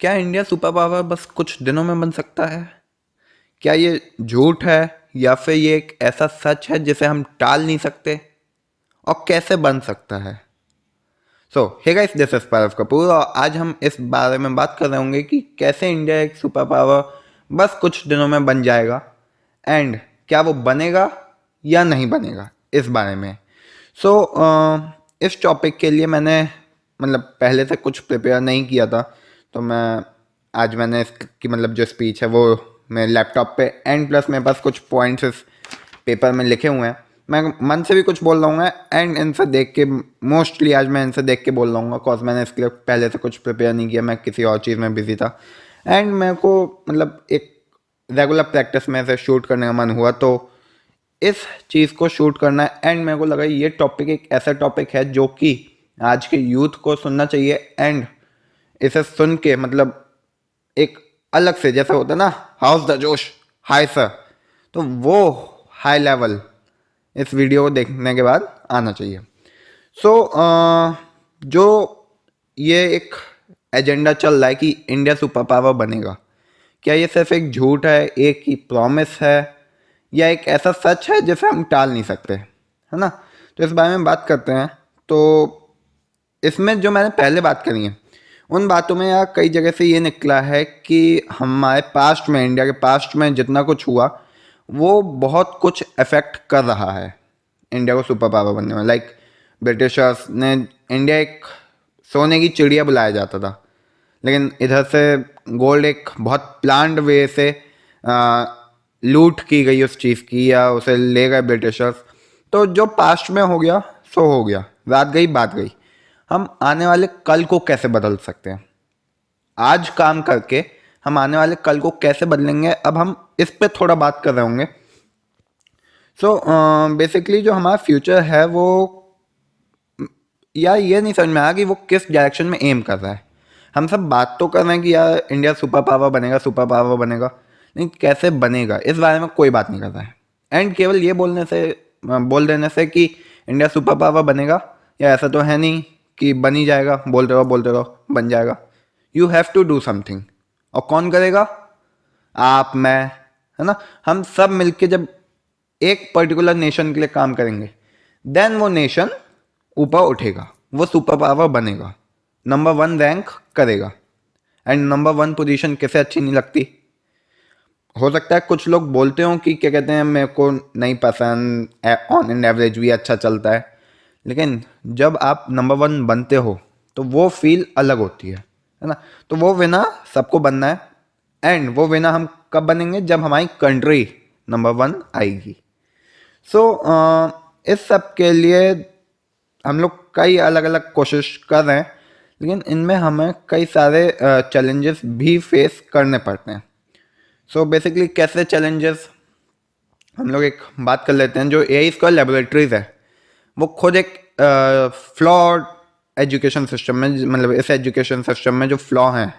क्या India super power बस कुछ दिनों में बन सकता है? क्या ये झूठ है या फिर ये एक ऐसा सच है जिसे हम टाल नहीं सकते? और कैसे बन सकता है? Hey guys, this is Parav Kapoor और आज हम इस बारे में बात कर रहे होंगे कि कैसे इंडिया एक सुपर पावर बस कुछ दिनों में बन जाएगा एंड क्या वो बनेगा या नहीं बनेगा, इस बारे में। इस टॉपिक के लिए मैंने पहले से कुछ प्रिपेयर नहीं किया था, तो मैंने इसकी जो स्पीच है वो मेरे लैपटॉप पे एंड प्लस मेरे पास कुछ पॉइंट्स इस पेपर में लिखे हुए हैं। मैं मन से भी कुछ बोल रहा हूँ एंड इनसे देख के, मोस्टली आज मैं इनसे देख के बोल रहा हूँ बिकॉज मैंने इसके लिए पहले से कुछ प्रिपेयर नहीं किया, मैं किसी और चीज़ में बिजी था एंड मेरे को एक रेगुलर प्रैक्टिस में से शूट करने का मन हुआ, तो इस चीज़ को शूट करना है एंड मेरे को लगा ये टॉपिक एक ऐसा टॉपिक है जो कि आज के यूथ को सुनना चाहिए एंड इसे सुन के एक अलग से, जैसा होता है ना हाउस द जोश हाई सर, तो वो हाई लेवल इस वीडियो को देखने के बाद आना चाहिए। जो ये एक एजेंडा चल रहा है कि इंडिया सुपर पावर बनेगा, क्या ये सिर्फ एक झूठ है, एक ही प्रॉमिस है, या एक ऐसा सच है जिसे हम टाल नहीं सकते, है ना? तो इस बारे में बात करते हैं। तो इसमें जो मैंने पहले बात करी है उन बातों में यार कई जगह से ये निकला है कि हमारे पास्ट में, इंडिया के पास्ट में जितना कुछ हुआ वो बहुत कुछ अफेक्ट कर रहा है इंडिया को सुपर पावर बनने में। लाइक ब्रिटिशर्स ने इंडिया एक सोने की चिड़िया बुलाया जाता था, लेकिन इधर से गोल्ड एक बहुत प्लान्ड वे से लूट की गई उस चीज़ की, या उसे ले गए ब्रिटिशर्स। तो जो पास्ट में हो गया सो हो गया, रात गई बात गई। हम आने वाले कल को कैसे बदल सकते हैं? आज काम करके हम आने वाले कल को कैसे बदलेंगे, अब हम इस पे थोड़ा बात कर रहे होंगे। बेसिकली जो हमारा फ्यूचर है वो, यार ये नहीं समझ में आया कि वो किस डायरेक्शन में एम कर रहा है। हम सब बात तो कर रहे हैं कि यार इंडिया सुपर पावर बनेगा, सुपर पावर बनेगा, लेकिन कैसे बनेगा इस बारे में कोई बात नहीं कर रहा है। एंड केवल ये बोल देने से कि इंडिया सुपर पावर बनेगा, या ऐसा तो है नहीं कि बन ही जाएगा, बोलते रहो बन जाएगा। You have to do something. और कौन करेगा? आप, मैं, है ना? हम सब मिलके जब एक पर्टिकुलर नेशन के लिए काम करेंगे, देन वो नेशन ऊपर उठेगा, वो सुपर पावर बनेगा, नंबर 1 रैंक करेगा। एंड नंबर 1 पोजीशन किसे अच्छी नहीं लगती? हो सकता है कुछ लोग बोलते हो कि क्या कहते हैं, मेरे को नहीं पसंद, ऑन एन एवरेज भी अच्छा चलता है, लेकिन जब आप नंबर 1 बनते हो तो वो फील अलग होती है ना? तो वो विना सबको बनना है एंड वो विना हम कब बनेंगे? जब हमारी कंट्री नंबर 1 आएगी। इस सब के लिए हम लोग कई अलग अलग कोशिश कर रहे हैं, लेकिन इनमें हमें कई सारे चैलेंजेस भी फेस करने पड़ते हैं। बेसिकली कैसे चैलेंजेस, हम लोग एक बात कर लेते हैं। जो एआई का लेबोरेटरीज है वो खुद एक फ्लॉड एजुकेशन सिस्टम में, इस एजुकेशन सिस्टम में जो फ्लॉ हैं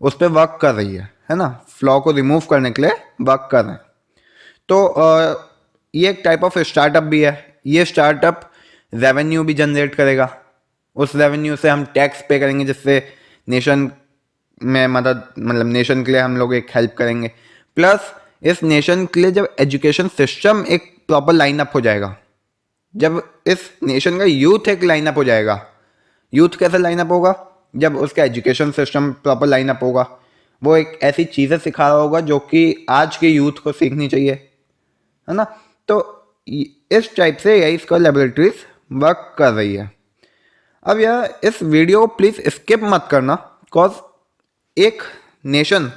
उस पर वर्क कर रही है ना? फ्लॉ को रिमूव करने के लिए वर्क कर रहे हैं। तो ये एक टाइप ऑफ स्टार्टअप भी है। ये स्टार्टअप रेवेन्यू भी जनरेट करेगा, उस रेवेन्यू से हम टैक्स पे करेंगे, जिससे नेशन में नेशन के लिए हम लोग एक हेल्प करेंगे। प्लस इस नेशन के लिए जब एजुकेशन सिस्टम एक प्रॉपर लाइनअप हो जाएगा, जब इस नेशन का यूथ एक लाइनअप हो जाएगा। यूथ कैसे लाइनअप होगा? जब उसका एजुकेशन सिस्टम प्रॉपर लाइनअप होगा, वो एक ऐसी चीज़ें सिखा रहा होगा जो कि आज के यूथ को सीखनी चाहिए, है ना? तो इस टाइप से यही इसका लेबोरेटरीज वर्क कर रही है। अब यार इस वीडियो को प्लीज़ स्किप मत करना, बिकॉज एक नेशन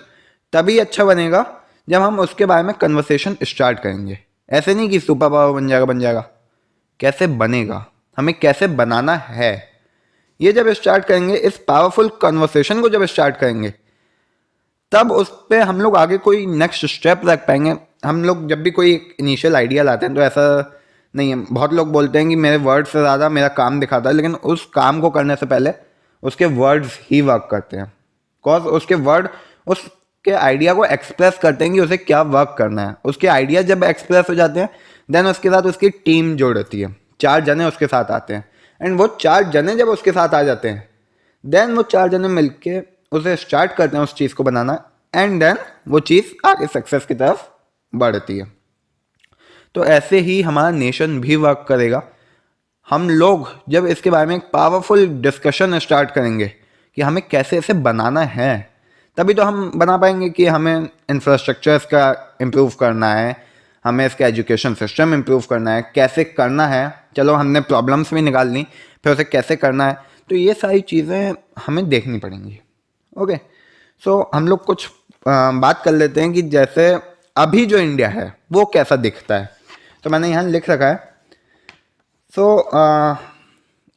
तभी अच्छा बनेगा जब हम उसके बारे में कन्वर्सेशन स्टार्ट करेंगे। ऐसे नहीं कि सुपर पावर बन जाएगा। कैसे बनेगा, हमें कैसे बनाना है, ये जब स्टार्ट करेंगे, इस पावरफुल कन्वर्सेशन को जब स्टार्ट करेंगे, तब उस पर हम लोग आगे कोई नेक्स्ट स्टेप रख पाएंगे। हम लोग जब भी कोई इनिशियल आइडिया लाते हैं तो ऐसा नहीं है, बहुत लोग बोलते हैं कि मेरे वर्ड से ज़्यादा मेरा काम दिखाता है, लेकिन उस काम को करने से पहले उसके वर्ड्स ही वर्क करते हैं। बिकॉज उसके वर्ड उसके आइडिया को एक्सप्रेस करते हैं कि उसे क्या वर्क करना है। उसके आइडिया जब एक्सप्रेस हो जाते हैं, देन उसके साथ उसकी टीम जुड़ती है, 4 जने उसके साथ आते हैं। एंड वो 4 जने जब उसके साथ आ जाते हैं, देन वो 4 जने मिलके उसे स्टार्ट करते हैं उस चीज़ को बनाना, एंड देन वो चीज़ आगे सक्सेस की तरफ बढ़ती है। तो ऐसे ही हमारा नेशन भी वर्क करेगा। हम लोग जब इसके बारे में एक पावरफुल डिस्कशन स्टार्ट करेंगे कि हमें कैसे इसे बनाना है, तभी तो हम बना पाएंगे कि हमें इंफ्रास्ट्रक्चर इसका इम्प्रूव करना है, हमें इसका एजुकेशन सिस्टम इम्प्रूव करना है, कैसे करना है। चलो हमने प्रॉब्लम्स भी निकाल ली, फिर उसे कैसे करना है, तो ये सारी चीज़ें हमें देखनी पड़ेंगी। ओके, सो हम लोग कुछ बात कर लेते हैं कि जैसे अभी जो इंडिया है वो कैसा दिखता है। तो मैंने यहाँ लिख रखा है। सो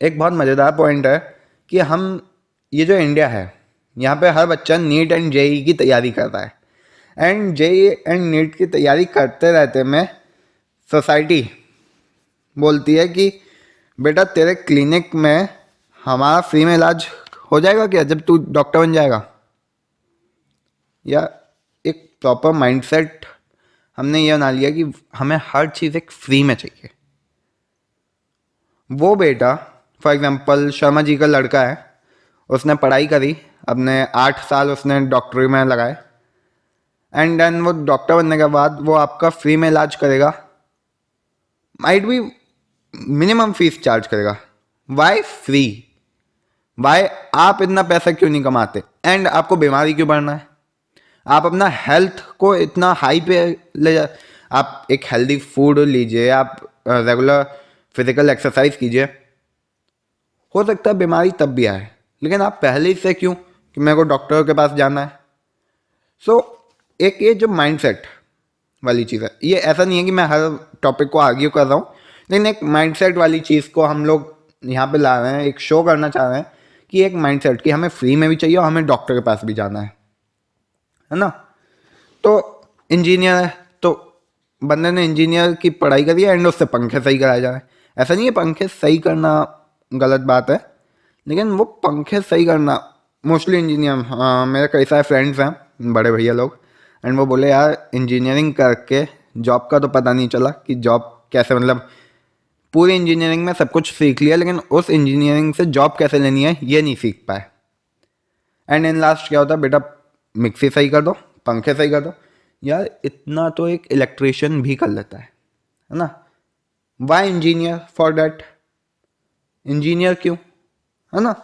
एक बहुत मज़ेदार पॉइंट है कि हम ये जो इंडिया है यहाँ पे हर बच्चा नीट एंड जेई की तैयारी कर रहा है, एंड जेई एंड नीट की तैयारी करते रहते में सोसाइटी बोलती है कि बेटा तेरे क्लिनिक में हमारा फ्री में इलाज हो जाएगा क्या जब तू डॉक्टर बन जाएगा। या एक प्रॉपर माइंडसेट हमने ये बना लिया कि हमें हर चीज़ एक फ्री में चाहिए। वो बेटा फॉर एग्जांपल शर्मा जी का लड़का है, उसने पढ़ाई करी, अपने 8 साल उसने डॉक्टरी में लगाए, एंड देन वो डॉक्टर बनने के बाद वो आपका फ्री में इलाज करेगा, माइट भी मिनिमम फीस चार्ज करेगा। Why free? वाई? आप इतना पैसा क्यों नहीं कमाते एंड आपको बीमारी क्यों पड़ना है? आप अपना हेल्थ को इतना हाई पे ले जा, आप एक हेल्दी फूड लीजिए, आप रेगुलर फिजिकल एक्सरसाइज कीजिए, हो सकता है बीमारी तब भी आए, लेकिन आप पहले ही से क्यों कि मेरे को डॉक्टर के पास जाना है। सो एक ये जो माइंडसेट वाली चीज़ है, ये ऐसा नहीं है कि मैं हर टॉपिक को आर्ग्यू कर रहा हूँ, लेकिन एक माइंडसेट वाली चीज़ को हम लोग यहाँ पे ला रहे हैं, एक शो करना चाह रहे हैं कि एक माइंडसेट कि हमें फ्री में भी चाहिए और हमें डॉक्टर के पास भी जाना है ना। तो इंजीनियर है तो बंदे ने इंजीनियर की पढ़ाई करी है एंड उससे पंखे सही कराए जा रहे हैं। ऐसा नहीं है पंखे सही करना गलत बात है, लेकिन वो पंखे सही करना मोस्टली इंजीनियर, मेरे कई सारे फ्रेंड्स हैं बड़े भैया लोग, एंड वो बोले यार इंजीनियरिंग करके जॉब का तो पता नहीं चला कि जॉब कैसे, मतलब पूरी इंजीनियरिंग में सब कुछ सीख लिया लेकिन उस इंजीनियरिंग से जॉब कैसे लेनी है ये नहीं सीख पाए। एंड इन लास्ट क्या होता है, बेटा मिक्सी सही कर दो, पंखे सही कर दो। यार इतना तो एक इलेक्ट्रिशियन भी कर लेता है ना। Why engineer for that? Engineer क्यों, है ना।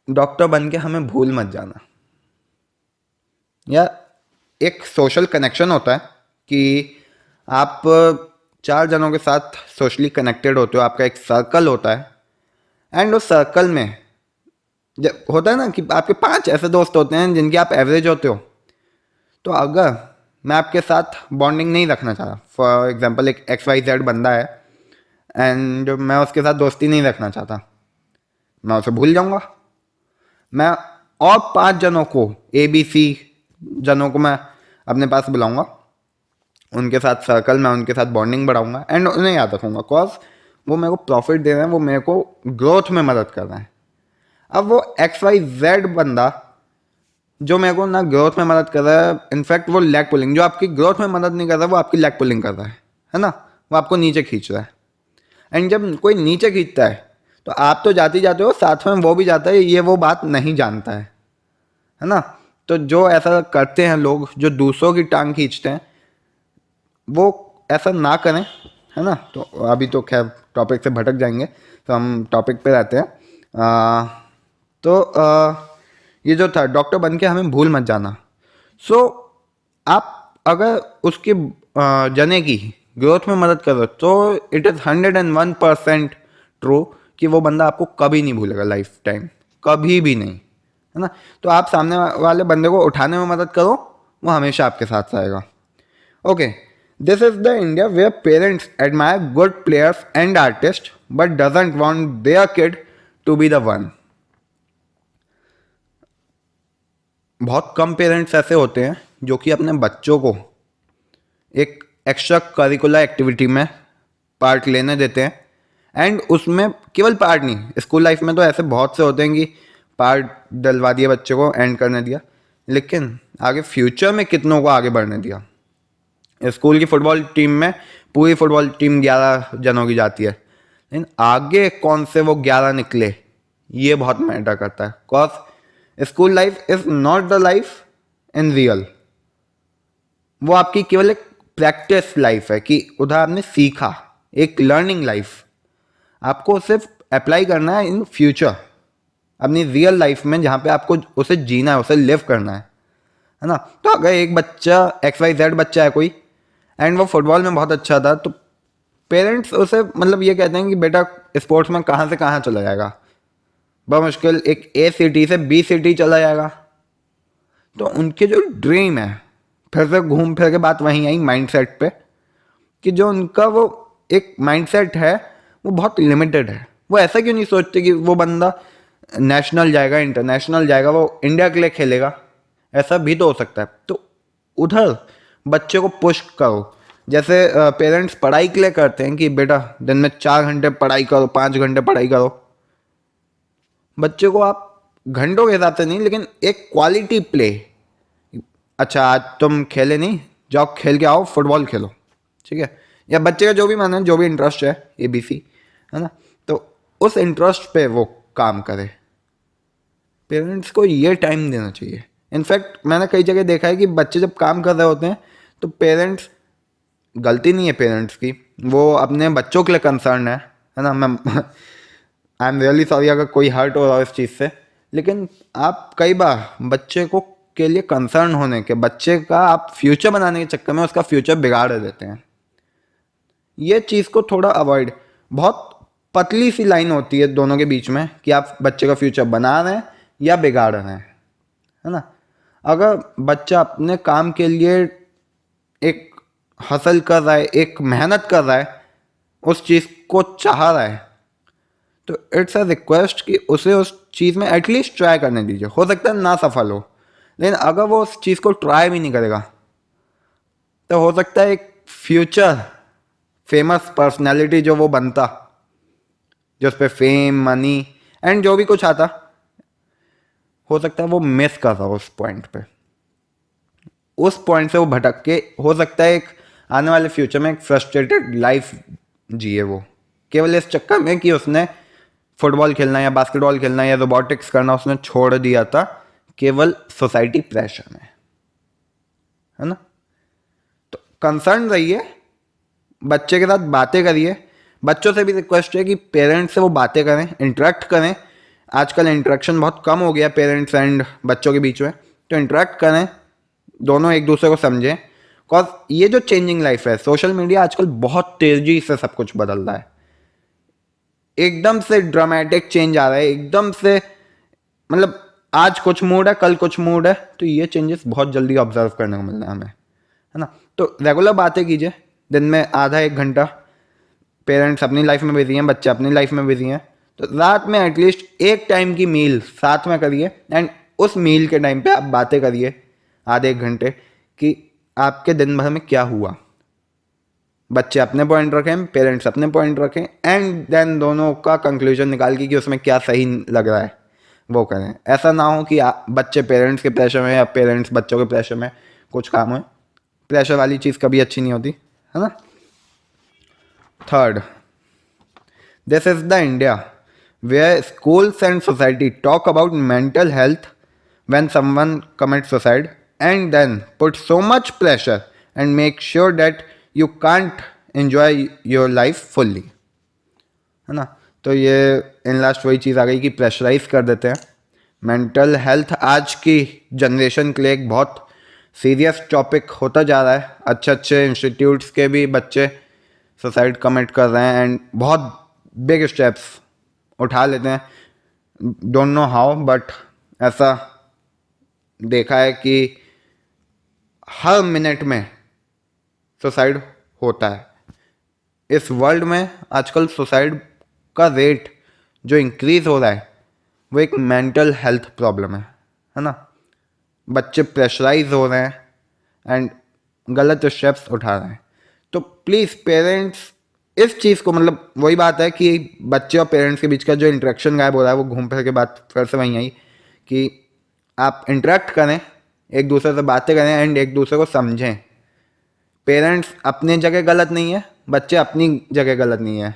डॉक्टर बन के हमें भूल मत जाना। या एक सोशल कनेक्शन होता है कि आप 4 जनों के साथ सोशली कनेक्टेड होते हो, आपका एक सर्कल होता है, एंड उस सर्कल में जब होता है ना कि आपके 5 ऐसे दोस्त होते हैं जिनके आप एवरेज होते हो। तो अगर मैं आपके साथ बॉन्डिंग नहीं रखना चाह रहा, फॉर एग्जांपल एक XYZ बंदा है एंड मैं उसके साथ दोस्ती नहीं रखना चाहता, मैं उसे भूल जाऊंगा। मैं और 5 जनों को, ABC जनों को मैं अपने पास बुलाऊंगा, उनके साथ सर्कल में उनके साथ बॉन्डिंग बढ़ाऊंगा एंड उन्हें याद रखूंगा, बिकॉज वो मेरे को प्रॉफिट दे रहे हैं, वो मेरे को ग्रोथ में मदद कर रहे हैं। अब वो XYZ बंदा जो मेरे को ना ग्रोथ में मदद कर रहा है, इनफैक्ट वो लैग पुलिंग, जो आपकी ग्रोथ में मदद नहीं कर रहा वो आपकी लैग पुलिंग कर रहा है ना, वो आपको नीचे खींच रहा है। एंड जब कोई नीचे खींचता है तो आप तो जाते जाते हो, साथ में वो भी जाता है, ये वो बात नहीं जानता है ना। तो जो ऐसा करते हैं लोग जो दूसरों की टांग खींचते हैं, वो ऐसा ना करें, है ना। तो अभी तो खैर टॉपिक से भटक जाएंगे, तो हम टॉपिक पे रहते हैं। ये जो था डॉक्टर बन के हमें भूल मत जाना। सो आप अगर उसके जने की ग्रोथ में मदद कर रहे हो तो इट इज़ 101% ट्रू कि वो बंदा आपको कभी नहीं भूलेगा लाइफ टाइम, कभी भी नहीं, है ना। तो आप सामने वाले बंदे को उठाने में मदद करो, वो हमेशा आपके साथ रहेगा। Okay, this is the India where parents admire good players and artist but doesn't want their kid to be the one. बहुत कम पेरेंट्स ऐसे होते हैं जो कि अपने बच्चों को एक एक्स्ट्रा करिकुलर एक्टिविटी में पार्ट लेने देते हैं, एंड उसमें केवल पार्ट नहीं, स्कूल लाइफ में तो ऐसे बहुत से होते हैं कि पार्ट डलवा दिया बच्चे को, एंड करने दिया, लेकिन आगे फ्यूचर में कितनों को आगे बढ़ने दिया। स्कूल की फुटबॉल टीम में पूरी फुटबॉल टीम 11 जनों की जाती है, लेकिन आगे कौन से वो 11 निकले ये बहुत मैटर करता है, because school life is not the life in real. वो आपकी केवल एक प्रैक्टिस लाइफ है कि उधर आपने सीखा, एक लर्निंग लाइफ। आपको सिर्फ अप्लाई करना है इन फ्यूचर अपनी रियल लाइफ में, जहाँ पे आपको उसे जीना है, उसे लिव करना है ना। तो अगर एक बच्चा XYZ बच्चा है कोई, एंड वो फुटबॉल में बहुत अच्छा था, तो पेरेंट्स उसे मतलब ये कहते हैं कि बेटा स्पोर्ट्स में कहाँ से कहाँ चला जाएगा, बहुत मुश्किल एक A सिटी से B सिटी चला जाएगा। तो उनके जो ड्रीम है, फिर से घूम फिर के बात वहीं आई माइंडसेट पे, कि जो उनका वो एक माइंडसेट है वो बहुत लिमिटेड है। वो ऐसा क्यों नहीं सोचते कि वो बंदा नेशनल जाएगा, इंटरनेशनल जाएगा, वो इंडिया के लिए खेलेगा, ऐसा भी तो हो सकता है। तो उधर बच्चे को पुश करो। जैसे पेरेंट्स पढ़ाई के लिए करते हैं कि बेटा दिन में 4 घंटे पढ़ाई करो, 5 घंटे पढ़ाई करो। बच्चे को आप घंटों के हिसाब से नहीं, लेकिन एक क्वालिटी प्ले, अच्छा आज तुम खेले नहीं, जाओ खेल के आओ, फुटबॉल खेलो, ठीक है, या बच्चे का जो भी मन है, जो भी इंटरेस्ट है, ABC, है ना, तो उस इंटरेस्ट पे वो काम करे। पेरेंट्स को ये टाइम देना चाहिए। इनफैक्ट मैंने कई जगह देखा है कि बच्चे जब काम कर रहे होते हैं तो पेरेंट्स, गलती नहीं है पेरेंट्स की, वो अपने बच्चों के लिए कंसर्न है ना। मैं आई एम रियली सॉरी अगर कोई हर्ट हो रहा हो इस चीज़ से, लेकिन आप कई बार बच्चे को के लिए कंसर्न होने के, बच्चे का आप फ्यूचर बनाने के चक्कर में उसका फ्यूचर बिगाड़ देते हैं। ये चीज़ को थोड़ा अवॉइड, बहुत पतली सी लाइन होती है दोनों के बीच में कि आप बच्चे का फ्यूचर बना रहे हैं या बिगाड़ रहे हैं, है ना। अगर बच्चा अपने काम के लिए एक हसल कर रहा है, एक मेहनत कर रहा है, उस चीज़ को चाह रहा है, तो इट्स अ रिक्वेस्ट कि उसे उस चीज़ में एटलीस्ट ट्राई करने दीजिए। हो सकता है ना सफल हो, लेकिन अगर वो उस चीज़ को ट्राई भी नहीं करेगा तो हो सकता है एक फ्यूचर फेमस पर्सनैलिटी जो वो बनता, जो उस पर फेम, मनी एंड जो भी कुछ आता, हो सकता है वो मिस कर रहा हो उस पॉइंट पे। उस पॉइंट से वो भटक के, हो सकता है एक आने वाले फ्यूचर में एक फ्रस्ट्रेटेड लाइफ जिए वो, केवल इस चक्कर में कि उसने फुटबॉल खेलना या बास्केटबॉल खेलना या रोबोटिक्स करना उसने छोड़ दिया था, केवल सोसाइटी प्रेशर में, है ना। तो कंसर्न रहिए, बच्चे के साथ बातें करिए। बच्चों से भी रिक्वेस्ट है कि पेरेंट्स से वो बातें करें, इंटरेक्ट करें। आजकल इंटरेक्शन बहुत कम हो गया पेरेंट्स एंड बच्चों के बीच में, तो इंटरेक्ट करें, दोनों एक दूसरे को समझें। बिकॉज ये जो चेंजिंग लाइफ है, सोशल मीडिया आजकल बहुत तेजी से सब कुछ बदल रहा है, एकदम से ड्रामेटिक चेंज आ रहा है, एकदम से, मतलब आज कुछ मूड है, कल कुछ मूड है, तो ये चेंजेस बहुत जल्दी ऑब्जर्व करने को मिल रहा है हमें, है ना। तो रेगुलर बातें कीजिए, दिन में आधा एक घंटा। पेरेंट्स अपनी लाइफ में बिजी हैं, बच्चे अपनी लाइफ में बिजी हैं, तो रात में एटलीस्ट एक टाइम की मील साथ में करिए, एंड उस मील के टाइम पे आप बातें करिए आधे एक घंटे कि आपके दिन भर में क्या हुआ। बच्चे अपने पॉइंट रखें, पेरेंट्स अपने पॉइंट रखें, एंड देन दोनों का कंक्लूजन निकाल के कि उसमें क्या सही लग रहा है वो करें। ऐसा ना हो कि बच्चे पेरेंट्स के प्रेशर में या पेरेंट्स बच्चों के प्रेशर में कुछ काम हो। प्रेशर वाली चीज़ कभी अच्छी नहीं होती, है ना। Third, this is the India where schools and society talk about mental health when someone commits suicide and then put so much pressure and make sure that you can't enjoy your life fully, है ना। तो ये in last वही चीज़ आ गई कि pressurise कर देते हैं। मेंटल हेल्थ आज की जनरेशन के लिए एक बहुत सीरियस टॉपिक होता जा रहा है। अच्छे अच्छे इंस्टीट्यूट्स के भी बच्चे सुसाइड कमिट कर रहे हैं एंड बहुत बिग स्टेप्स उठा लेते हैं। डोंट नो हाउ, बट ऐसा देखा है कि हर मिनट में सुसाइड होता है। इस वर्ल्ड में आजकल सुसाइड का रेट जो इंक्रीज हो रहा है वो एक मेंटल हेल्थ प्रॉब्लम है ना। बच्चे प्रेशराइज हो रहे हैं एंड गलत स्टेप्स उठा रहे हैं। तो प्लीज़ पेरेंट्स इस चीज़ को, मतलब वही बात है कि बच्चे और पेरेंट्स के बीच का जो इंटरेक्शन गायब हो रहा है, वो घूम फिर के बात फिर से वहीं आई कि आप इंटरेक्ट करें, एक दूसरे से बातें करें एंड एक दूसरे को समझें। पेरेंट्स अपनी जगह गलत नहीं है, बच्चे अपनी जगह गलत नहीं है।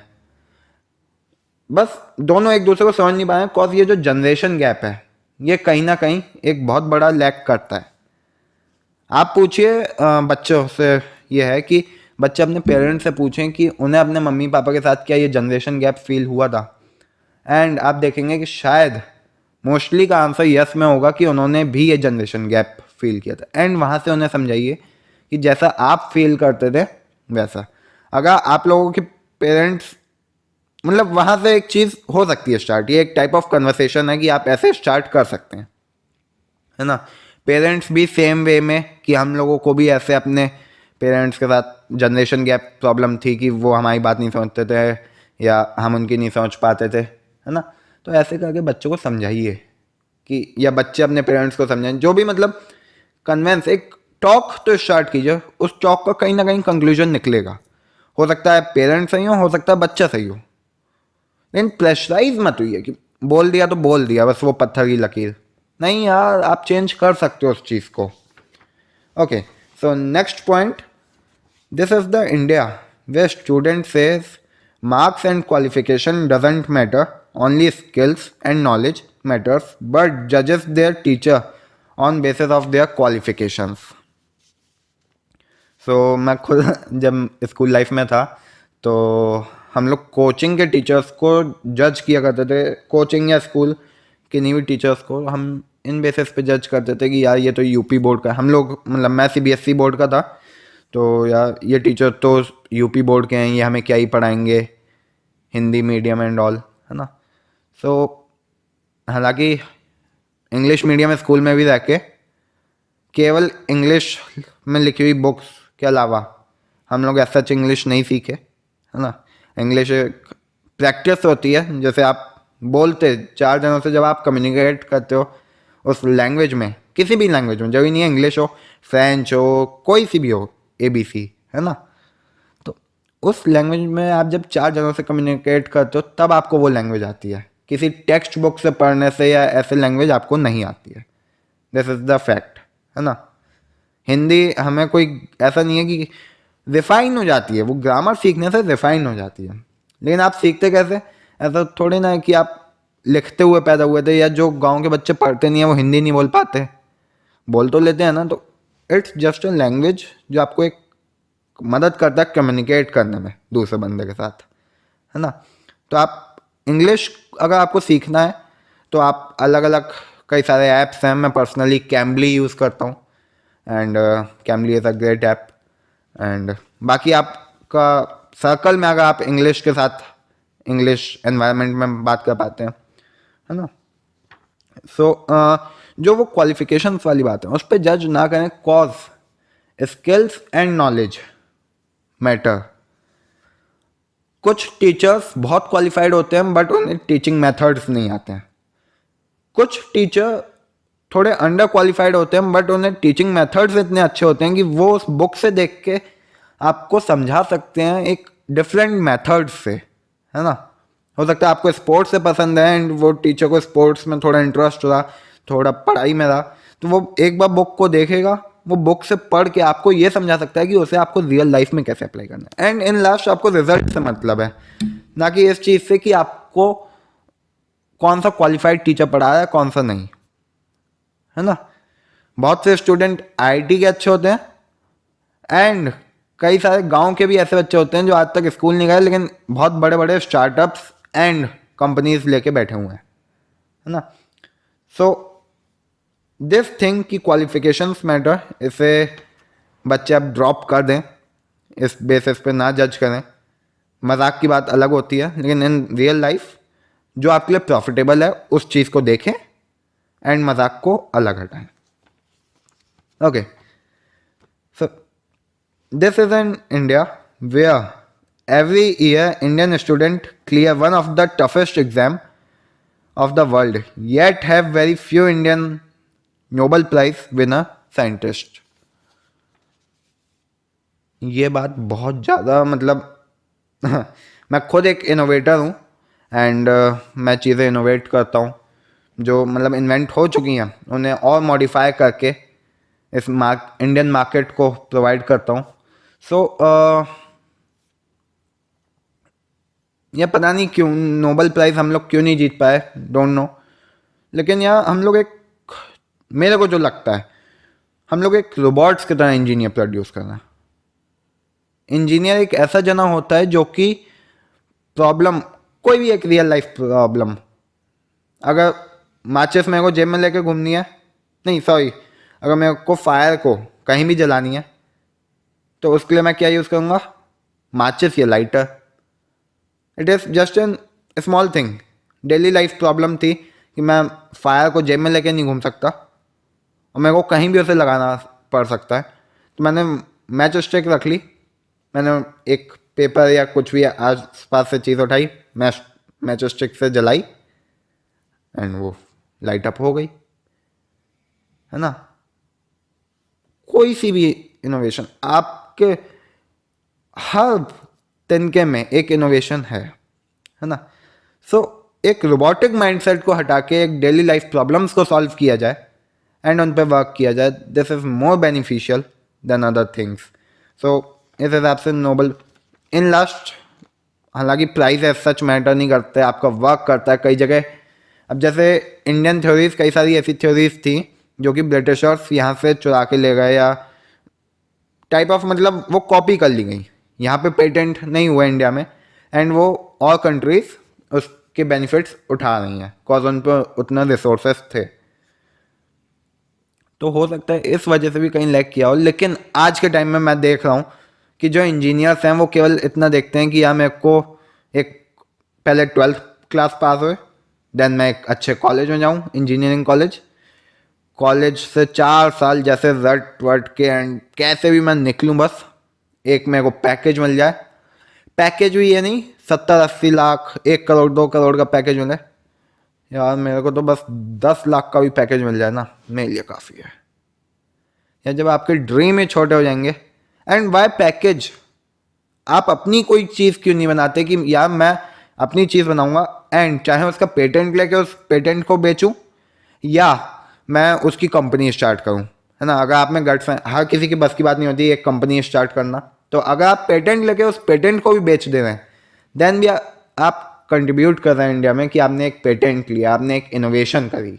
बस दोनों एक दूसरे को समझ नहीं पाए, कॉज ये जो जनरेशन गैप है ये कहीं ना कहीं एक बहुत बड़ा लैक करता है। आप पूछिए बच्चों से, ये है कि बच्चे अपने पेरेंट्स से पूछें कि उन्हें अपने मम्मी पापा के साथ क्या ये जनरेशन गैप फील हुआ था, एंड आप देखेंगे कि शायद मोस्टली का आंसर यस में होगा कि उन्होंने भी ये जनरेशन गैप फील किया था। एंड वहाँ से उन्हें समझाइए कि जैसा आप फील करते थे वैसा, अगर आप लोगों के पेरेंट्स, मतलब वहाँ से एक चीज़ हो सकती है स्टार्ट, ये एक टाइप ऑफ कन्वर्सेशन है कि आप ऐसे स्टार्ट कर सकते हैं, है ना। पेरेंट्स भी सेम वे में कि हम लोगों को भी ऐसे अपने पेरेंट्स के साथ जनरेशन गैप प्रॉब्लम थी कि वो हमारी बात नहीं समझते थे या हम उनकी नहीं समझ पाते थे, है ना। तो ऐसे करके बच्चों को समझाइए कि, या बच्चे अपने पेरेंट्स को समझाएं, जो भी मतलब कन्वेंस, एक टॉक तो स्टार्ट कीजिए, उस टॉक का कहीं ना कहीं कंक्लूजन निकलेगा। हो सकता है पेरेंट्स सही हो सकता है बच्चा सही हो, लेकिन प्रेशराइज मत हुई कि बोल दिया तो बोल दिया बस, वो पत्थर की लकीर नहीं यार, आप चेंज कर सकते हो उस चीज़ को। Okay, so next point, this is the India way student says marks and qualification doesn't matter, only skills and knowledge matters, but जजेस their teacher on basis of their qualifications. So मैं खुद जब स्कूल लाइफ में था तो हम लोग coaching के टीचर्स को जज किया करते थे, कोचिंग या स्कूल किन्हीं भी टीचर्स को हम इन बेसिस पे जज करते थे कि यार ये तो यूपी बोर्ड का, हम लोग मतलब मैं सीबीएसई बोर्ड का था, तो यार ये टीचर तो यूपी बोर्ड के हैं, ये हमें क्या ही पढ़ाएंगे, हिंदी मीडियम एंड ऑल, है ना। सो हालांकि इंग्लिश मीडियम स्कूल में भी रह के केवल इंग्लिश में लिखी हुई बुक्स के अलावा हम लोग ऐसा इंग्लिश नहीं सीखे, है ना। इंग्लिश एक प्रैक्टिस होती है, जैसे आप बोलते चार जनों से जब आप कम्युनिकेट करते हो उस लैंग्वेज में, किसी भी लैंग्वेज में, जब ही नहीं है इंग्लिश हो, फ्रेंच हो, कोई सी भी हो, ABC, है ना। तो उस लैंग्वेज में आप जब चार जनों से कम्युनिकेट करते हो तब आपको वो लैंग्वेज आती है, किसी टेक्स्ट बुक से पढ़ने से या ऐसे लैंग्वेज आपको नहीं आती है। दिस इज द फैक्ट, है ना। हिंदी हमें कोई ऐसा नहीं है कि रिफाइन हो जाती है, वो ग्रामर सीखने से रिफाइन हो जाती है, लेकिन आप सीखते कैसे, ऐसा थोड़ी ना है कि आप लिखते हुए पैदा हुए थे, या जो गांव के बच्चे पढ़ते नहीं है वो हिंदी नहीं बोल पाते, बोल तो लेते हैं ना। तो इट्स जस्ट अ लैंग्वेज जो आपको एक मदद करता है कम्युनिकेट करने में दूसरे बंदे के साथ, है ना। तो आप इंग्लिश अगर आपको सीखना है तो आप अलग अलग कई सारे ऐप्स हैं, मैं पर्सनली कैम्बली यूज़ करता हूँ, and Cambly is a great app. And बाकी आपका सर्कल में अगर आप इंग्लिश के साथ इंग्लिश एनवायरनमेंट में बात कर पाते हैं, है ना। सो जो वो क्वालिफिकेशंस वाली बात है उस पर जज ना करें, cause skills and knowledge matter. कुछ टीचर्स बहुत क्वालिफाइड होते हैं बट उन्हें टीचिंग मेथड्स नहीं आते हैं, कुछ टीचर थोड़े अंडर क्वालिफाइड होते हैं बट उन्हें टीचिंग मेथड्स इतने अच्छे होते हैं कि वो उस बुक से देख के आपको समझा सकते हैं एक डिफरेंट मेथड से, है ना। हो सकता है आपको स्पोर्ट्स से पसंद है एंड वो टीचर को स्पोर्ट्स में थोड़ा इंटरेस्ट रहा, थोड़ा पढ़ाई में रहा, तो वो एक बार बुक को देखेगा, वो बुक से पढ़ के आपको ये समझा सकता है कि उसे आपको रियल लाइफ में कैसे अप्लाई करना है। एंड इन लास्ट आपको रिजल्ट से मतलब है, ना कि इस चीज़ से कि आपको कौन सा क्वालिफाइड टीचर पढ़ा रहा है कौन सा नहीं, है ना। बहुत से स्टूडेंट आईआईटी के अच्छे होते हैं एंड कई सारे गांव के भी ऐसे बच्चे होते हैं जो आज तक स्कूल नहीं गए लेकिन बहुत बड़े बड़े स्टार्टअप्स एंड कंपनीज लेके बैठे हुए हैं, है ना। सो दिस थिंग की क्वालिफिकेशंस मैटर, इसे बच्चे अब ड्रॉप कर दें, इस बेसिस पे ना जज करें। मजाक की बात अलग होती है, लेकिन इन रियल लाइफ जो आपके लिए प्रॉफिटेबल है उस चीज़ को देखें एंड मजाक को अलग हटाएं। Okay, so this is in India where every year Indian student clear one of the toughest exam of the world, yet have very few Indian Nobel Prize winner scientist। ये बात बहुत ज़्यादा मतलब मैं खुद एक इनोवेटर हूँ एंड मैं चीज़ें इनोवेट करता हूँ जो मतलब इन्वेंट हो चुकी हैं उन्हें और मॉडिफाई करके इस इंडियन मार्केट को प्रोवाइड करता हूँ। सो या पता नहीं क्यों नोबेल प्राइज़ हम लोग क्यों नहीं जीत पाए, डोंट नो। लेकिन यार हम लोग एक, मेरे को जो लगता है, हम लोग एक रोबोट्स की तरह इंजीनियर प्रोड्यूस कर रहे हैं। इंजीनियर एक ऐसा जना होता है जो कि प्रॉब्लम, कोई भी एक रियल लाइफ प्रॉब्लम, अगर माचिस मेरे को जेब में लेके घूमनी है, नहीं सॉरी, अगर मेरे को फायर को कहीं भी जलानी है तो उसके लिए मैं क्या यूज़ करूँगा, माचिस या lighter. It is just an small thing. Daily life problem थी कि मैं फायर को जेब में लेके नहीं घूम सकता और मेरे को कहीं भी उसे लगाना पड़ सकता है, तो मैंने मैच स्टिक रख ली, मैंने एक पेपर या कुछ भी आस पास से चीज़ उठाई, मैच स्टिक से जलाई एंड वो लाइट अप हो गई, है ना। कोई सी भी इनोवेशन, आपके हर तिनके में एक इनोवेशन है ना। सो एक रोबोटिक माइंडसेट को हटा के एक डेली लाइफ प्रॉब्लम्स को सॉल्व किया जाए एंड उन पे वर्क किया जाए, this is more beneficial than other things. So इस हिसाब से नोबल इन लास्ट, हालांकि प्राइस एज सच मैटर नहीं करते, आपका वर्क करता है कई जगह। अब जैसे इंडियन थ्योरीज, कई सारी ऐसी थ्योरीज थी जो कि ब्रिटिशर्स यहाँ से चुरा के ले गए, या टाइप ऑफ मतलब वो कॉपी कर ली गई, यहाँ पे पेटेंट नहीं हुआ इंडिया में, एंड वो और कंट्रीज उसके बेनिफिट्स उठा रही हैं कॉज उन पर उतना रिसोर्सेस थे। तो हो सकता है इस वजह से भी कहीं लैग किया हो। लेकिन आज के टाइम में मैं देख रहा हूँ कि जो इंजीनियर्स हैं वो केवल इतना देखते हैं कि यार मेरे को एक, पहले 12th क्लास पास हुए, देन मैं एक अच्छे कॉलेज में जाऊँ, इंजीनियरिंग कॉलेज, कॉलेज से 4 साल जैसे रट वट के एंड कैसे भी मैं निकलूँ, बस एक मेरे को पैकेज मिल जाए। पैकेज भी ये नहीं 70-80 लाख, 1 करोड़ 2 करोड़ का पैकेज मिले, यार मेरे को तो बस 10 लाख का भी पैकेज मिल जाए ना, मेरे लिए काफ़ी है। या जब आपके ड्रीम ही छोटे हो जाएंगे, एंड वाई पैकेज, आप अपनी कोई चीज़ क्यों नहीं बनाते कि यार मैं अपनी चीज़ बनाऊंगा एंड चाहे उसका पेटेंट लेके उस पेटेंट को बेचूं या मैं उसकी कंपनी स्टार्ट करूं, है ना। अगर आप में गट्स हैं, हर किसी की बस की बात नहीं होती एक कंपनी स्टार्ट करना, तो अगर आप पेटेंट लेके उस पेटेंट को भी बेच दे रहे हैं, देन भी आप कंट्रीब्यूट कर रहे हैं इंडिया में कि आपने एक पेटेंट लिया, आपने एक इनोवेशन करी।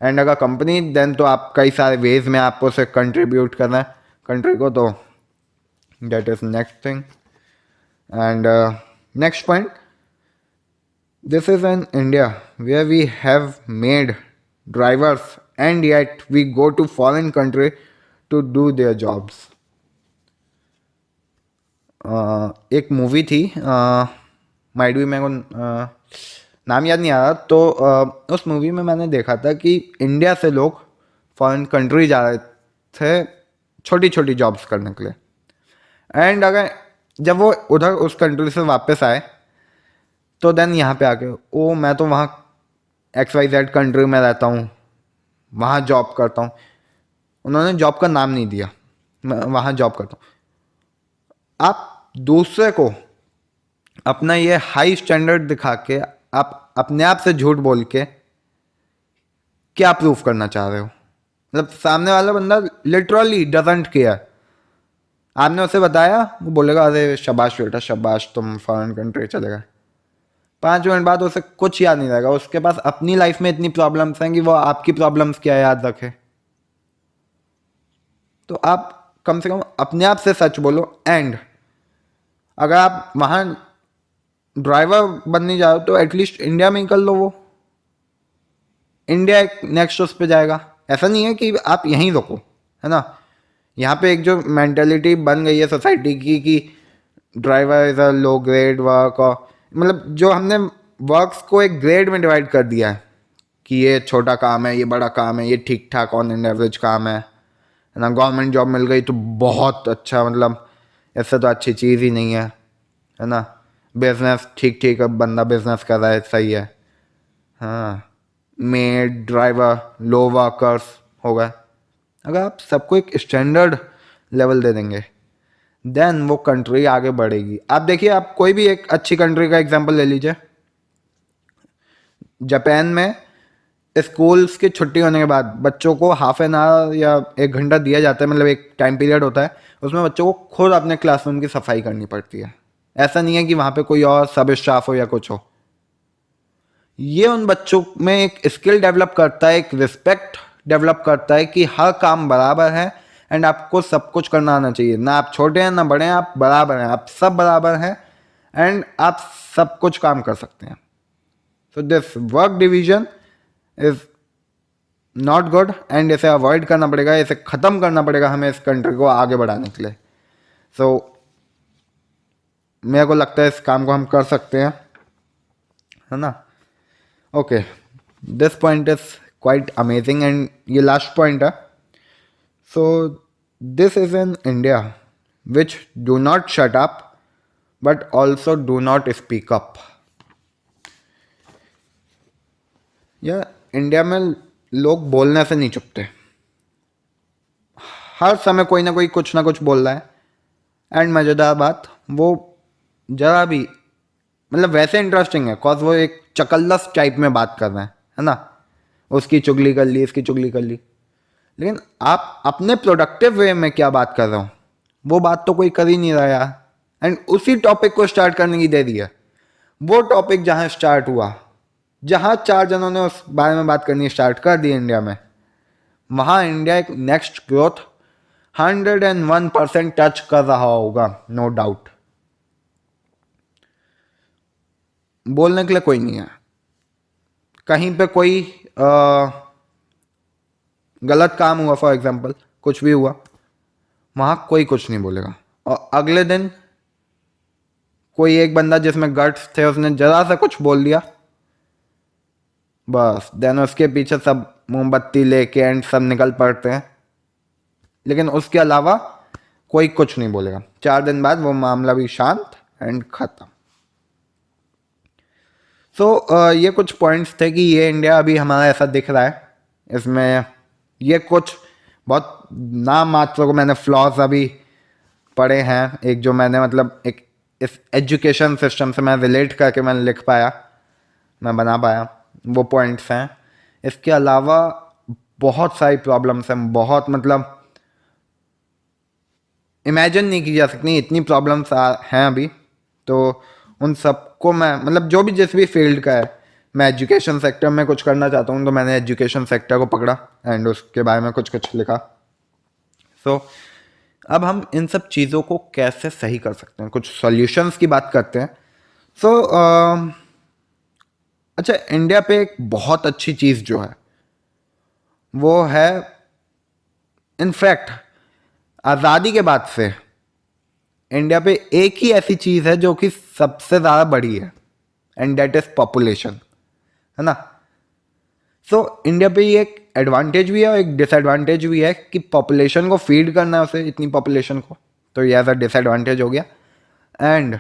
एंड अगर कंपनी, देन तो आप कई सारे वेज में आप उसे कंट्रीब्यूट कर रहे हैं कंट्री को, तो that is next thing. And next point, this is an India where we have made drivers and yet we go to foreign country to do their jobs. एक मूवी थी, माइट भी, मेरे को नाम याद नहीं आ रहा, तो उस मूवी में मैंने देखा था कि इंडिया से लोग फॉरेन कंट्री जा रहे थे छोटी छोटी जॉब्स करने के लिए, एंड अगर जब वो उधर उस कंट्री से वापस आए तो देन यहाँ पे आके ओ मैं तो वहाँ XYZ कंट्री में रहता हूँ, वहाँ जॉब करता हूँ। उन्होंने जॉब का नाम नहीं दिया, मैं वहाँ जॉब करता हूँ। आप दूसरे को अपना ये हाई स्टैंडर्ड दिखा के, आप अपने आप से झूठ बोल के क्या प्रूफ करना चाह रहे हो? मतलब सामने वाला बंदा लिटरली डजंट केयर। आपने उसे बताया, वो बोलेगा अरे शाबाश बेटा शाबाश, तुम फॉरेन कंट्री चले गए। 5 मिनट बाद उसे कुछ याद नहीं रहेगा, उसके पास अपनी लाइफ में इतनी प्रॉब्लम्स हैं कि वो आपकी प्रॉब्लम्स क्या याद रखे। तो आप कम से कम अपने आप से सच बोलो, एंड अगर आप वहाँ ड्राइवर बनने जाओ तो एटलीस्ट इंडिया में ही कर लो, वो इंडिया एक नेक्स्ट उस पर जाएगा। ऐसा नहीं है कि आप यहीं रुको, है ना। यहाँ पे एक जो मेंटेलिटी बन गई है सोसाइटी की कि driver is a low grade work, और मतलब जो हमने वर्क्स को एक ग्रेड में डिवाइड कर दिया है कि ये छोटा काम है, ये बड़ा काम है, ये ठीक ठाक ऑन एंड एवरेज काम है ना। गवर्नमेंट जॉब मिल गई तो बहुत अच्छा, मतलब ऐसा तो अच्छी चीज़ ही नहीं है ना। बिजनेस ठीक ठीक, अब बंदा बिजनेस कर रहा है, सही है। हाँ, मेड ड्राइवर लो वर्कर्स हो गए। अगर आप सबको एक स्टैंडर्ड लेवल दे देंगे, देन वो कंट्री आगे बढ़ेगी। आप देखिए, आप कोई भी एक अच्छी कंट्री का एग्जांपल ले लीजिए। जापान में स्कूल्स की छुट्टी होने के बाद बच्चों को हाफ एन आवर या 1 घंटा दिया जाता है, मतलब एक टाइम पीरियड होता है, उसमें बच्चों को खुद अपने क्लासरूम की सफाई करनी पड़ती है। ऐसा नहीं है कि वहाँ पे कोई और सब स्टाफ हो या कुछ हो। ये उन बच्चों में एक स्किल डेवलप करता है, एक रिस्पेक्ट डेवलप करता है कि हर काम बराबर है एंड आपको सब कुछ करना आना चाहिए। ना आप छोटे हैं ना बड़े हैं, आप बराबर हैं, आप सब बराबर हैं एंड आप सब कुछ काम कर सकते हैं। So this work division is not good and इसे अवॉइड करना पड़ेगा, इसे ख़त्म करना पड़ेगा हमें इस कंट्री को आगे बढ़ाने के लिए। सो मेरे को लगता है इस काम को हम कर सकते हैं, है ना। Okay, this point is quite amazing and ये लास्ट पॉइंट है। So this is in India which do not shut up but also do not speak up. या इंडिया में लोग बोलने से नहीं चुपते, हर समय कोई ना कोई कुछ ना कुछ बोल रहा है एंड मज़ेदार बात वो जरा भी मतलब वैसे इंटरेस्टिंग है कॉज वो एक चकल्लस टाइप में बात कर रहे हैं, है ना। उसकी चुगली कर ली, इसकी चुगली कर ली, लेकिन आप अपने प्रोडक्टिव वे में क्या बात कर रहे हो वो बात तो कोई कर ही नहीं रहा यार। एंड उसी टॉपिक को स्टार्ट करने की दे दी है। वो टॉपिक जहाँ स्टार्ट हुआ, जहाँ 4 जनों ने उस बारे में बात करनी स्टार्ट कर दी इंडिया में, वहाँ इंडिया एक नेक्स्ट ग्रोथ 101% टच कर रहा होगा, नो डाउट। बोलने के लिए कोई नहीं है, कहीं पे कोई गलत काम हुआ फॉर एग्जांपल, कुछ भी हुआ, वहाँ कोई कुछ नहीं बोलेगा। और अगले दिन कोई एक बंदा जिसमें गट्स थे उसने जरा सा कुछ बोल दिया, बस देन उसके पीछे सब मोमबत्ती लेके एंड सब निकल पड़ते हैं, लेकिन उसके अलावा कोई कुछ नहीं बोलेगा। 4 दिन बाद वो मामला भी शांत एंड खत्म। सो ये कुछ पॉइंट्स थे कि ये इंडिया अभी हमारा ऐसा दिख रहा है। इसमें ये कुछ बहुत नाम मात्र को मैंने फ्लॉज अभी पढ़े हैं, एक जो मैंने मतलब एक इस एजुकेशन सिस्टम से मैं रिलेट करके मैंने लिख पाया, मैं बना पाया, वो पॉइंट्स हैं। इसके अलावा बहुत सारी प्रॉब्लम्स हैं, बहुत मतलब इमेजिन नहीं की जा सकती इतनी प्रॉब्लम्स हैं अभी। तो उन सबको मैं मतलब जो भी जिस भी फील्ड का है, मैं एजुकेशन सेक्टर में कुछ करना चाहता हूँ तो मैंने एजुकेशन सेक्टर को पकड़ा एंड उसके बारे में कुछ कुछ लिखा। सो अब हम इन सब चीज़ों को कैसे सही कर सकते हैं, कुछ सॉल्यूशंस की बात करते हैं। सो अच्छा, इंडिया पे एक बहुत अच्छी चीज़ जो है वो है, इनफैक्ट आज़ादी के बाद से इंडिया पे एक ही ऐसी चीज़ है जो कि सबसे ज़्यादा बड़ी है एंड दैट इज़ पॉपुलेशन, है ना। सो इंडिया पे ये एक एडवांटेज भी है और एक डिसएडवांटेज भी है कि पॉपुलेशन को फीड करना है उसे, इतनी पॉपुलेशन को, तो ये एज अ डिसएडवांटेज हो गया। एंड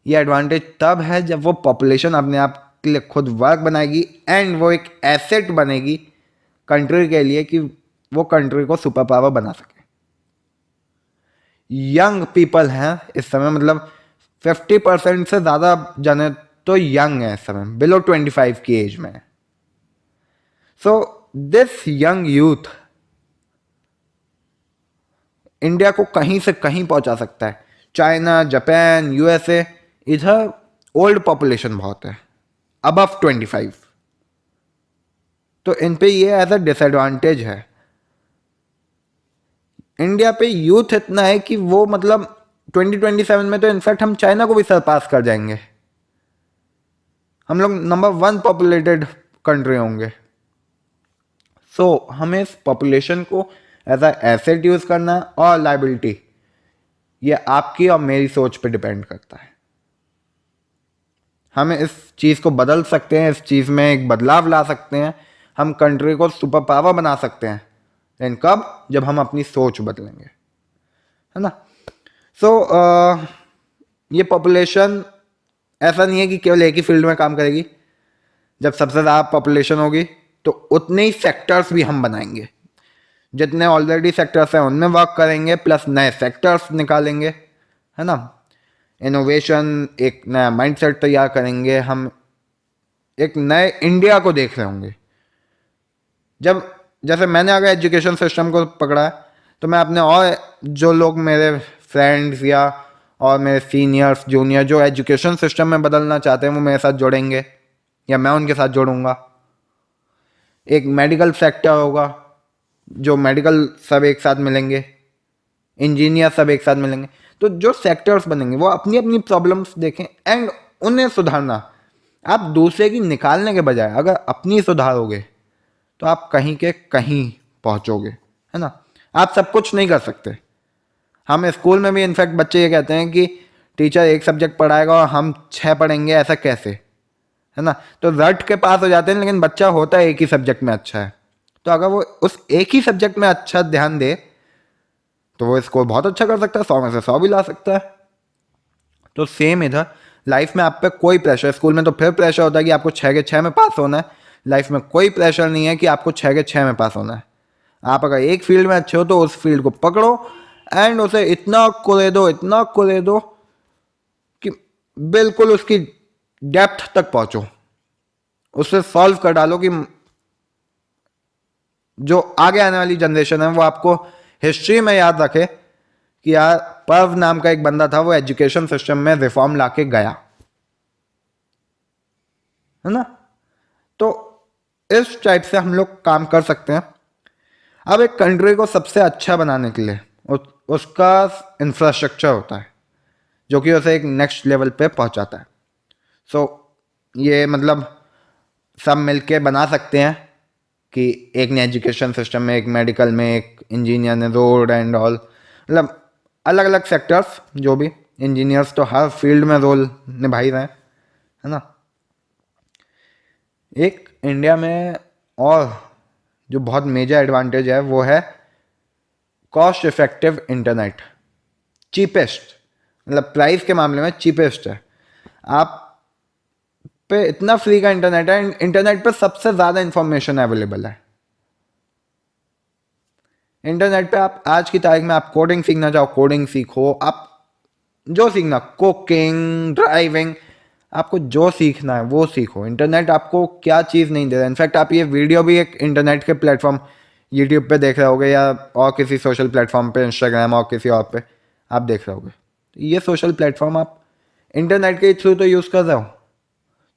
ये एडवांटेज तब है जब वो पॉपुलेशन अपने आप के लिए खुद वर्क बनाएगी एंड वो एक एसेट बनेगी कंट्री के लिए कि वो कंट्री को सुपर पावर बना सके। यंग पीपल हैं इस समय, मतलब 50% से ज़्यादा जने तो यंग है इस समय, बिलो 25 की एज में। So this young youth India को कहीं से कहीं पहुंचा सकता है। चाइना, जापान, यूएसए, इधर ओल्ड पॉपुलेशन बहुत है, अबव 25। तो इन पे ये एज अ डिसएडवांटेज है। इंडिया पे यूथ इतना है कि वो मतलब 2027 में तो इनफैक्ट हम चाइना को भी सरपास कर जाएंगे, हम लोग नंबर 1 पॉपुलेटेड कंट्री होंगे। सो हमें इस पॉपुलेशन को एज अ एसेट यूज करना है और लाइबिलिटी, ये आपकी और मेरी सोच पे डिपेंड करता है। हम इस चीज़ को बदल सकते हैं, इस चीज़ में एक बदलाव ला सकते हैं, हम कंट्री को सुपर पावर बना सकते हैं, लेकिन कब? जब हम अपनी सोच बदलेंगे, है ना। सो ये पॉपुलेशन ऐसा नहीं है कि केवल एक ही फील्ड में काम करेगी। जब सबसे ज़्यादा पॉपुलेशन होगी तो उतने ही सेक्टर्स भी हम बनाएंगे, जितने ऑलरेडी सेक्टर्स हैं उनमें वर्क करेंगे, प्लस नए सेक्टर्स निकालेंगे, है ना। इनोवेशन, एक नया माइंडसेट तैयार करेंगे, हम एक नए इंडिया को देख रहे होंगे। जब जैसे मैंने अगर एजुकेशन सिस्टम को पकड़ा है तो मैं अपने और जो लोग मेरे फ्रेंड्स या और मेरे सीनियर्स जूनियर जो एजुकेशन सिस्टम में बदलना चाहते हैं वो मेरे साथ जुड़ेंगे या मैं उनके साथ जुड़ूंगा। एक मेडिकल सेक्टर होगा, जो मेडिकल सब एक साथ मिलेंगे, इंजीनियर सब एक साथ मिलेंगे। तो जो सेक्टर्स बनेंगे वो अपनी अपनी प्रॉब्लम्स देखें एंड उन्हें सुधारना। आप दूसरे की निकालने के बजाय अगर अपनी सुधारोगे तो आप कहीं के कहीं पहुंचोगे, है ना। आप सब कुछ नहीं कर सकते। हम स्कूल में भी इनफैक्ट बच्चे ये कहते हैं कि टीचर एक सब्जेक्ट पढ़ाएगा और हम 6 पढ़ेंगे, ऐसा कैसे, है ना। तो रट के पास हो जाते हैं, लेकिन बच्चा होता है एक ही सब्जेक्ट में अच्छा है। तो अगर वो उस एक ही सब्जेक्ट में अच्छा ध्यान दे तो वो स्कोर बहुत अच्छा कर सकता है, 100 में से 100 भी ला सकता है। तो सेम इधर लाइफ में आप पे कोई प्रेशर, स्कूल में तो फिर प्रेशर होता है कि आपको 6 के 6 में पास होना है। लाइफ में कोई प्रेशर नहीं है कि आपको 6 के 6 में पास होना है। आप अगर एक फील्ड में अच्छे हो तो उस फील्ड को पकड़ो एंड उसे इतना कुरे दो कि बिल्कुल उसकी डेप्थ तक पहुंचो, उससे सॉल्व कर डालो कि जो आगे आने वाली जनरेशन है वो आपको हिस्ट्री में याद रखे कि यार पर्व नाम का एक बंदा था, वो एजुकेशन सिस्टम में रिफॉर्म लाके गया, है ना। तो इस टाइप से हम लोग काम कर सकते हैं। अब एक कंट्री को सबसे अच्छा बनाने के लिए उसका इंफ्रास्ट्रक्चर होता है जो कि उसे एक नेक्स्ट लेवल पे पहुंचाता है। सो ये मतलब सब मिलके बना सकते हैं कि एक ने एजुकेशन सिस्टम में, एक मेडिकल में, एक इंजीनियर ने रोड एंड ऑल, मतलब अलग अलग सेक्टर्स। जो भी इंजीनियर्स तो हर फील्ड में रोल निभा ही रहे हैं, है ना। एक इंडिया में और जो बहुत मेजर एडवांटेज है वो है कॉस्ट इफेक्टिव इंटरनेट। चीपेस्ट, मतलब प्राइस के मामले में चीपेस्ट है। आप पे इतना फ्री का इंटरनेट है, इंटरनेट पे सबसे ज़्यादा इंफॉर्मेशन अवेलेबल है। इंटरनेट पे आप आज की तारीख में आप कोडिंग सीखना चाहो कोडिंग सीखो, आप जो सीखना, कुकिंग, ड्राइविंग, आपको जो सीखना है वो सीखो। इंटरनेट आपको क्या चीज़ नहीं दे रहा। इनफैक्ट आप ये वीडियो भी एक इंटरनेट के प्लेटफॉर्म यूट्यूब पे देख रहे होगे या और किसी सोशल प्लेटफॉर्म पे, इंस्टाग्राम और किसी और पे आप देख रहे होगे। तो ये सोशल प्लेटफॉर्म आप इंटरनेट के थ्रू तो यूज़ कर रहे हो।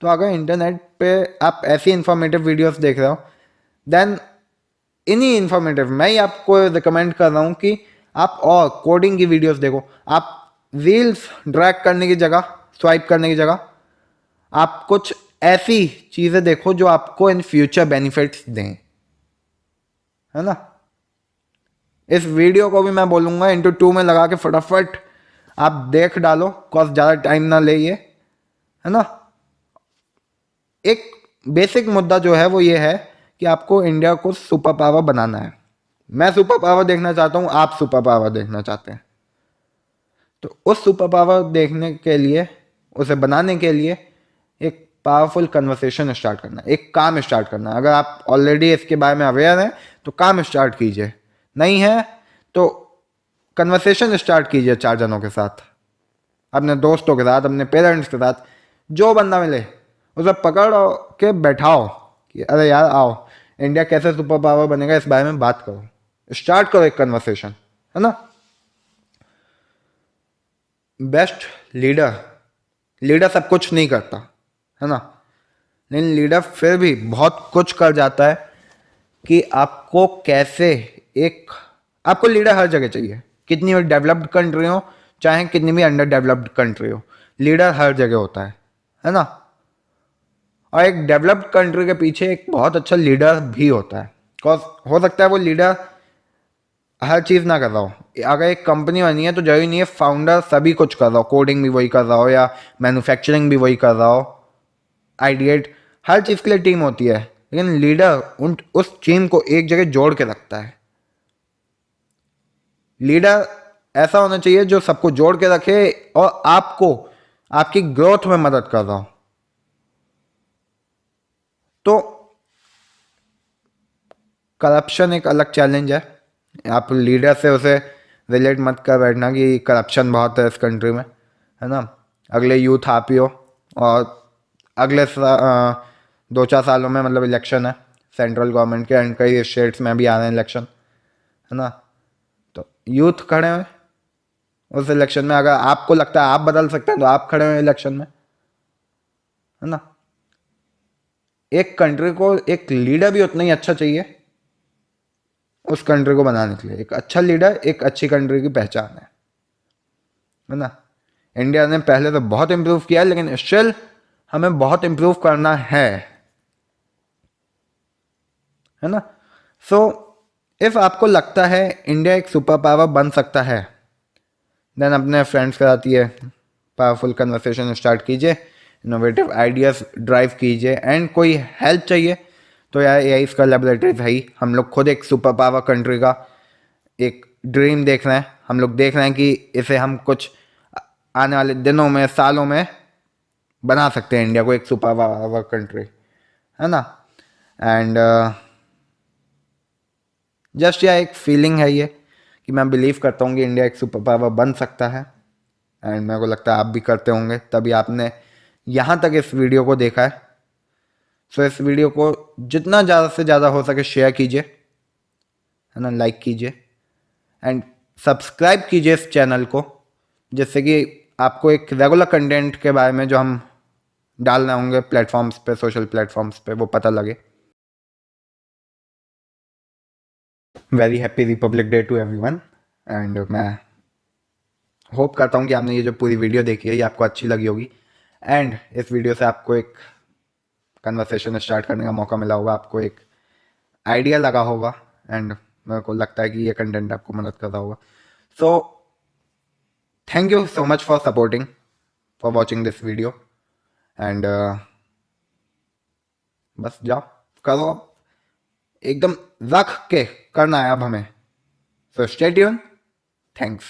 तो अगर इंटरनेट पे आप ऐसी इंफॉर्मेटिव वीडियोस देख रहे हो देन इन्हीं इंफॉर्मेटिव मैं ही आपको रिकमेंड कर रहा हूँ कि आप और कोडिंग की वीडियोस देखो। आप रील्स ड्रैग करने की जगह, स्वाइप करने की जगह आप कुछ ऐसी चीज़ें देखो जो आपको इन फ्यूचर बेनिफिट्स दें, है ना। इस वीडियो को भी मैं बोलूँगा इंटू 2 में लगा के फटाफट आप देख डालो, कॉज ज़्यादा टाइम ना ले ये, है ना। एक बेसिक मुद्दा जो है वो ये है कि आपको इंडिया को सुपर पावर बनाना है। मैं सुपर पावर देखना चाहता हूँ, आप सुपर पावर देखना चाहते हैं। तो उस सुपर पावर देखने के लिए, उसे बनाने के लिए एक पावरफुल कन्वर्सेशन स्टार्ट करना, एक काम स्टार्ट करना। अगर आप ऑलरेडी इसके बारे में अवेयर हैं तो काम स्टार्ट कीजिए, नहीं है तो कन्वर्सेशन स्टार्ट कीजिए 4 जनों के साथ, अपने दोस्तों के साथ, अपने पेरेंट्स के साथ, जो बंदा मिले उसे पकड़ के बैठाओ कि अरे यार आओ इंडिया कैसे सुपर पावर बनेगा इस बारे में बात करो, स्टार्ट करो एक कन्वर्सेशन, है ना। बेस्ट लीडर सब कुछ नहीं करता, है ना, लेकिन लीडर फिर भी बहुत कुछ कर जाता है कि आपको कैसे एक, आपको लीडर हर जगह चाहिए, कितनी भी डेवलप्ड कंट्री हो चाहे कितनी भी अंडर डेवलप्ड कंट्री हो, लीडर हर जगह होता है ना। और एक डेवलप्ड कंट्री के पीछे एक बहुत अच्छा लीडर भी होता है। बिकॉज हो सकता है वो लीडर हर चीज़ ना कर रहा हो। अगर एक कंपनी बनी है तो जरूरी नहीं है फाउंडर सभी कुछ कर रहा हो, कोडिंग भी वही कर रहा हो या मैन्युफैक्चरिंग भी वही कर रहा हो, आइडिएट, हर चीज़ के लिए टीम होती है, लेकिन लीडर उस टीम को एक जगह जोड़ के रखता है। लीडर ऐसा होना चाहिए जो सबको जोड़ के रखे और आपको आपकी ग्रोथ में मदद कर रहा हो। तो करप्शन एक अलग चैलेंज है। आप लीडर से उसे रिलेट मत कर बैठना कि करप्शन बहुत है इस कंट्री में, है ना। अगले यूथ आप ही हो और अगले 2-4 सालों में मतलब इलेक्शन है सेंट्रल गवर्नमेंट के एंड कई स्टेट्स में भी आ रहे हैं इलेक्शन, है ना। तो यूथ खड़े हैं, उस इलेक्शन में अगर आपको लगता है आप बदल सकते हैं तो आप खड़े हो इलेक्शन में, है ना। एक कंट्री को एक लीडर भी उतना ही अच्छा चाहिए उस कंट्री को बनाने के लिए। एक अच्छा लीडर एक अच्छी कंट्री की पहचान है ना। इंडिया ने पहले तो बहुत इंप्रूव किया लेकिन स्टिल हमें बहुत इंप्रूव करना है ना। सो इफ आपको लगता है इंडिया एक सुपर पावर बन सकता है, देन अपने फ्रेंड्स के साथ ये पावरफुल कन्वर्सेशन स्टार्ट कीजिए, इनोवेटिव आइडियाज ड्राइव कीजिए। एंड कोई हेल्प चाहिए तो यार एआई इसका लेबोरेटरीज है ही। हम लोग खुद एक सुपर पावर कंट्री का एक ड्रीम देख रहे हैं। हम लोग देख रहे हैं कि इसे हम कुछ आने वाले दिनों में सालों में बना सकते हैं इंडिया को एक सुपर पावर कंट्री, है ना। एंड जस्ट यह एक फीलिंग है ये कि मैं बिलीव करता हूँ कि इंडिया एक सुपर पावर बन सकता है। एंड मेरे को लगता है आप भी करते होंगे, तभी आपने यहाँ तक इस वीडियो को देखा है। सो इस वीडियो को जितना ज़्यादा से ज़्यादा हो सके शेयर कीजिए, है ना, लाइक कीजिए एंड सब्सक्राइब कीजिए इस चैनल को, जिससे कि आपको एक रेगुलर कंटेंट के बारे में जो हम डाल रहे होंगे प्लेटफॉर्म्स पे, सोशल प्लेटफॉर्म्स पे, वो पता लगे। Very happy republic day to everyone. And मैं होप करता हूँ कि आपने ये जो पूरी वीडियो देखी है ये आपको अच्छी लगी होगी एंड इस वीडियो से आपको एक कन्वर्सेशन स्टार्ट करने का मौका मिला होगा, आपको एक आइडिया लगा होगा एंड मेरे को लगता है कि ये कंटेंट आपको मदद करता होगा। So thank you so much for supporting, for watching this video and बस जाओ करो, एकदम रख के करना है अब हमें। So stay tune, thanks.